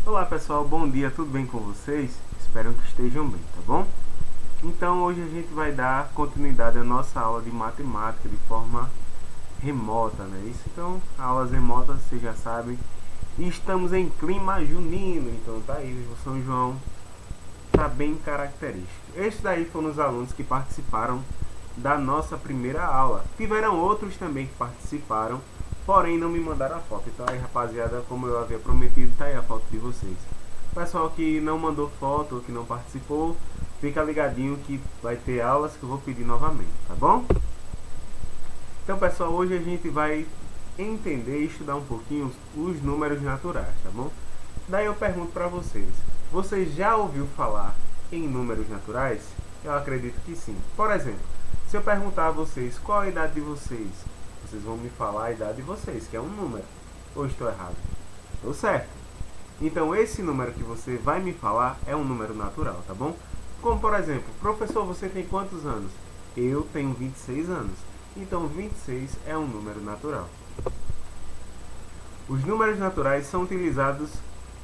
Olá pessoal, bom dia, tudo bem com vocês? Espero que estejam bem, tá bom? Então hoje a gente vai dar continuidade à nossa aula de matemática de forma remota, né? Isso, então, aulas remotas, vocês já sabem. E estamos em clima junino, então tá aí, o São João tá bem característico. Estes daí foram os alunos que participaram da nossa primeira aula. Tiveram outros também que participaram, porém não me mandaram a foto. Então aí, rapaziada, como eu havia prometido, tá aí a foto de vocês. Pessoal que não mandou foto ou que não participou, fica ligadinho que vai ter aulas que eu vou pedir novamente, tá bom? Então, pessoal, hoje a gente vai entender e estudar um pouquinho os números naturais, tá bom? Daí eu pergunto para vocês, vocês já ouviu falar em números naturais? Eu acredito que sim. Por exemplo, se eu perguntar a vocês qual a idade de vocês, vocês vão me falar a idade de vocês, que é um número. Ou estou errado? Estou certo. Então esse número que você vai me falar é um número natural, tá bom? Como por exemplo, professor, você tem quantos anos? Eu tenho 26 anos. Então 26 é um número natural. Os números naturais são utilizados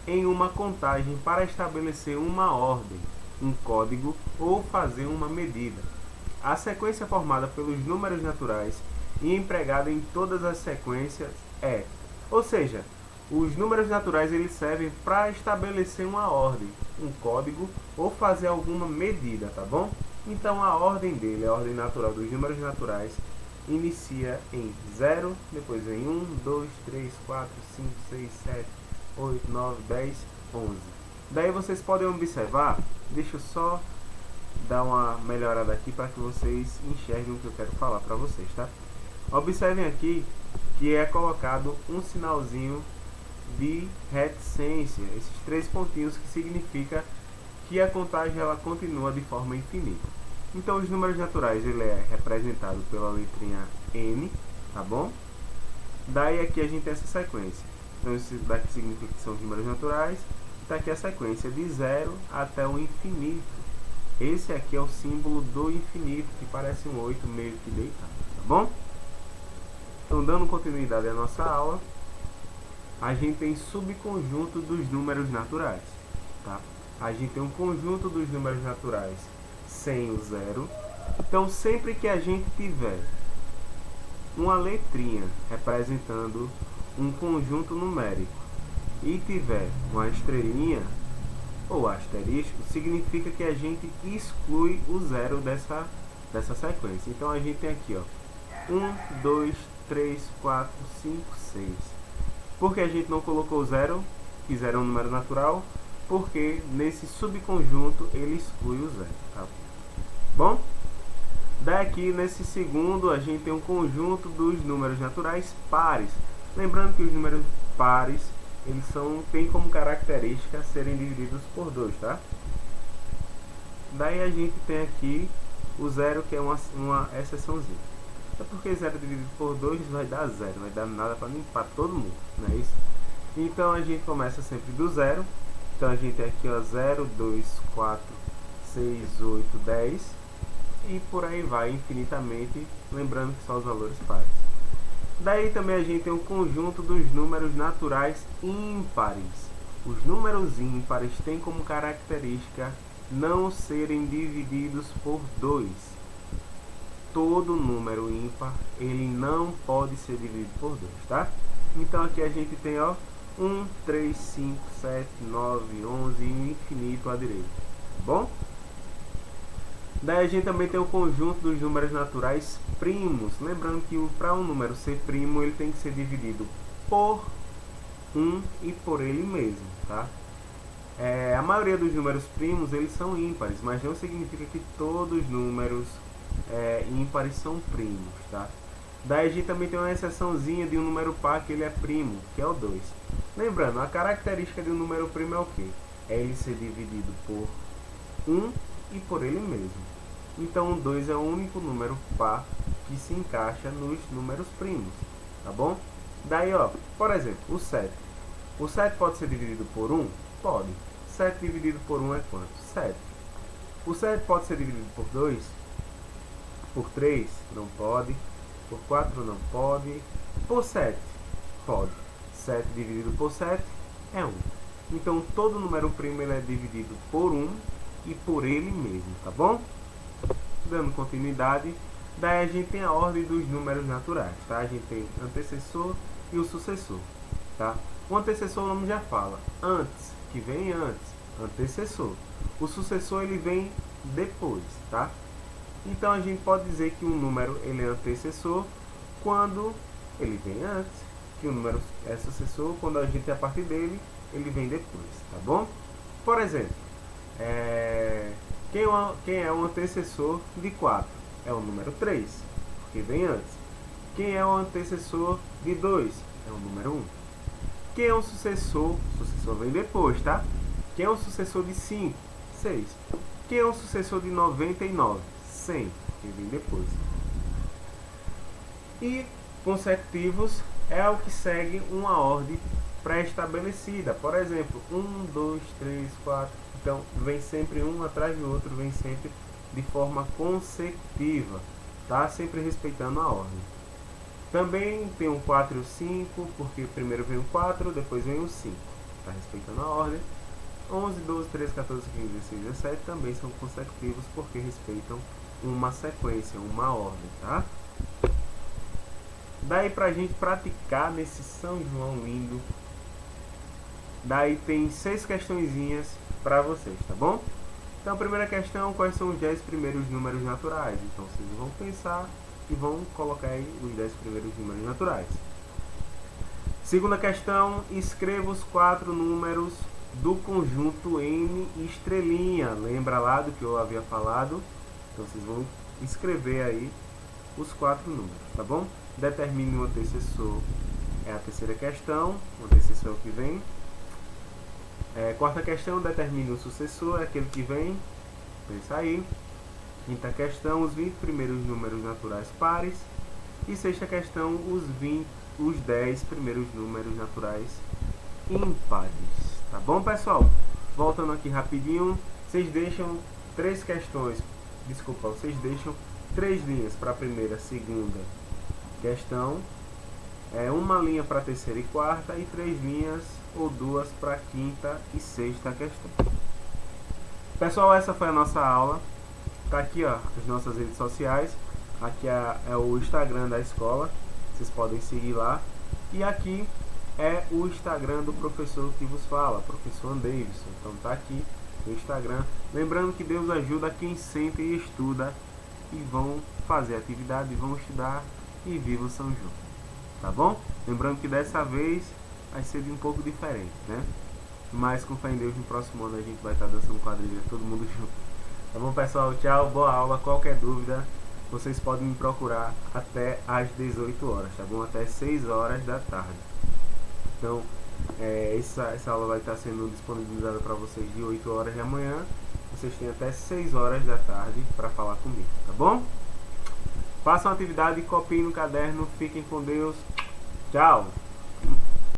em uma contagem para estabelecer uma ordem, um código ou fazer uma medida. A sequência formada pelos números naturais e empregada em todas as sequências é, ou seja, os números naturais eles servem para estabelecer uma ordem, um código ou fazer alguma medida, tá bom? Então a ordem dele, a ordem natural dos números naturais, inicia em 0, depois vem 1, 2, 3, 4, 5, 6, 7, 8, 9, 10, 11. Daí vocês podem observar, deixa eu só dar uma melhorada aqui para que vocês enxerguem o que eu quero falar para vocês, tá? Observem aqui que é colocado um sinalzinho de reticência, esses três pontinhos que significa que a contagem ela continua de forma infinita. Então os números naturais ele é representado pela letrinha N, tá bom? Daí aqui a gente tem essa sequência. Então isso daqui significa que são os números naturais. Está aqui a sequência de 0 até o infinito. Esse aqui é o símbolo do infinito, que parece um 8 meio que deitado, tá bom? Então dando continuidade à nossa aula, a gente tem subconjunto dos números naturais, tá? A gente tem um conjunto dos números naturais sem o zero. Então sempre que a gente tiver uma letrinha representando um conjunto numérico e tiver uma estrelinha ou asterisco, significa que a gente exclui o zero dessa sequência. Então a gente tem aqui, ó, 1, 2, 3, 4, 5, 6. Por que a gente não colocou zero? Que zero é um número natural, porque nesse subconjunto ele exclui o zero, tá? Bom, daqui nesse segundo a gente tem um conjunto dos números naturais pares. Lembrando que os números pares eles têm como característica serem divididos por 2, tá? Daí a gente tem aqui o zero, que é uma exceçãozinha. É porque 0 dividido por 2 vai dar 0, vai dar nada para todo mundo, não é isso? Então a gente começa sempre do zero. Então a gente tem aqui, ó, 0, 2, 4, 6, 8, 10 e por aí vai infinitamente, lembrando que são os valores pares. Daí também a gente tem um conjunto dos números naturais ímpares. Os números ímpares têm como característica não serem divididos por 2. Todo número ímpar ele não pode ser dividido por 2, tá? Então aqui a gente tem, ó, 1, 3, 5, 7, 9, 11 e infinito à direita, tá bom? Daí a gente também tem o conjunto dos números naturais primos. Lembrando que para um número ser primo, ele tem que ser dividido por 1 e por ele mesmo, tá? A maioria dos números primos, eles são ímpares, mas não significa que todos os números ímpares são primos, tá? Daí a gente também tem uma exceçãozinha de um número par que ele é primo, que é o 2. Lembrando, a característica de um número primo é o quê? É ele ser dividido por 1 e por ele mesmo. Então o 2 é o único número par que se encaixa nos números primos, tá bom? Daí, ó, por exemplo, o 7. O 7 pode ser dividido por 1? Pode. 7 dividido por 1 é quanto? 7. O 7 pode ser dividido por 2? Por 3? Não pode. Por 4? Não pode. Por 7? Pode. 7 dividido por 7 é 1. Então todo número primo ele é dividido por 1 e por ele mesmo, tá bom? Dando continuidade, daí a gente tem a ordem dos números naturais, tá? A gente tem o antecessor e o sucessor, tá? O antecessor, o nome já fala, antes, que vem antes, antecessor. O sucessor ele vem depois, tá? Então a gente pode dizer que um número ele é antecessor quando ele vem antes, que o número é sucessor quando a gente é a partir dele, ele vem depois, tá bom? Por exemplo, quem é o antecessor de 4? É o número 3, porque vem antes. Quem é o antecessor de 2? É o número 1. Quem é o sucessor? O sucessor vem depois, tá? Quem é o sucessor de 5? 6. Quem é o sucessor de 99? 100, que vem depois. E consecutivos é o que segue uma ordem pré-estabelecida. Por exemplo, 1, 2, 3, 4. Então, vem sempre um atrás do outro, vem sempre de forma consecutiva, tá? Sempre respeitando a ordem. Também tem o 4 e o 5, porque primeiro vem o 4, depois vem o 5. Tá respeitando a ordem. 11, 12, 13, 14, 15, 16, 17 também são consecutivos porque respeitam uma sequência, uma ordem, tá? Daí pra gente praticar nesse São João lindo, daí tem 6 questõezinhas para vocês, tá bom? Então a primeira questão, quais são os 10 primeiros números naturais? Então vocês vão pensar e vão colocar aí os 10 primeiros números naturais. Segunda questão, escreva os 4 números do conjunto N estrelinha. Lembra lá do que eu havia falado? Então vocês vão escrever aí os 4 números, tá bom? Determine o antecessor, é a terceira questão, o antecessor é o que vem. Quarta questão, determine o sucessor, é aquele que vem, pensa aí. Quinta questão, os 20 primeiros números naturais pares. E sexta questão, os 10 primeiros números naturais ímpares. Tá bom, pessoal? Voltando aqui rapidinho, vocês deixam 3 questões, desculpa, vocês deixam 3 linhas para a primeira, segunda questão, uma linha para a terceira e quarta e 3 linhas ou 2 para a quinta e sexta questão. Pessoal, essa foi a nossa aula. Tá aqui, ó, as nossas redes sociais. Aqui é o Instagram da escola, vocês podem seguir lá. E aqui é o Instagram do professor que vos fala, professor Davidson. Então tá aqui no Instagram. Lembrando que Deus ajuda quem sente e estuda, e vão fazer atividade, vão estudar e viva o São João. Tá bom? Lembrando que dessa vez vai ser um pouco diferente, né? Mas com fé em Deus, no próximo ano a gente vai estar dançando quadrilha, todo mundo junto. Tá bom, pessoal? Tchau, boa aula. Qualquer dúvida, vocês podem me procurar até às 18 horas, tá bom? Até 6 horas da tarde. Então, essa aula vai estar sendo disponibilizada para vocês de 8 horas da manhã. Vocês têm até 6 horas da tarde para falar comigo, tá bom? Façam a atividade, copiem no caderno, fiquem com Deus. Tchau!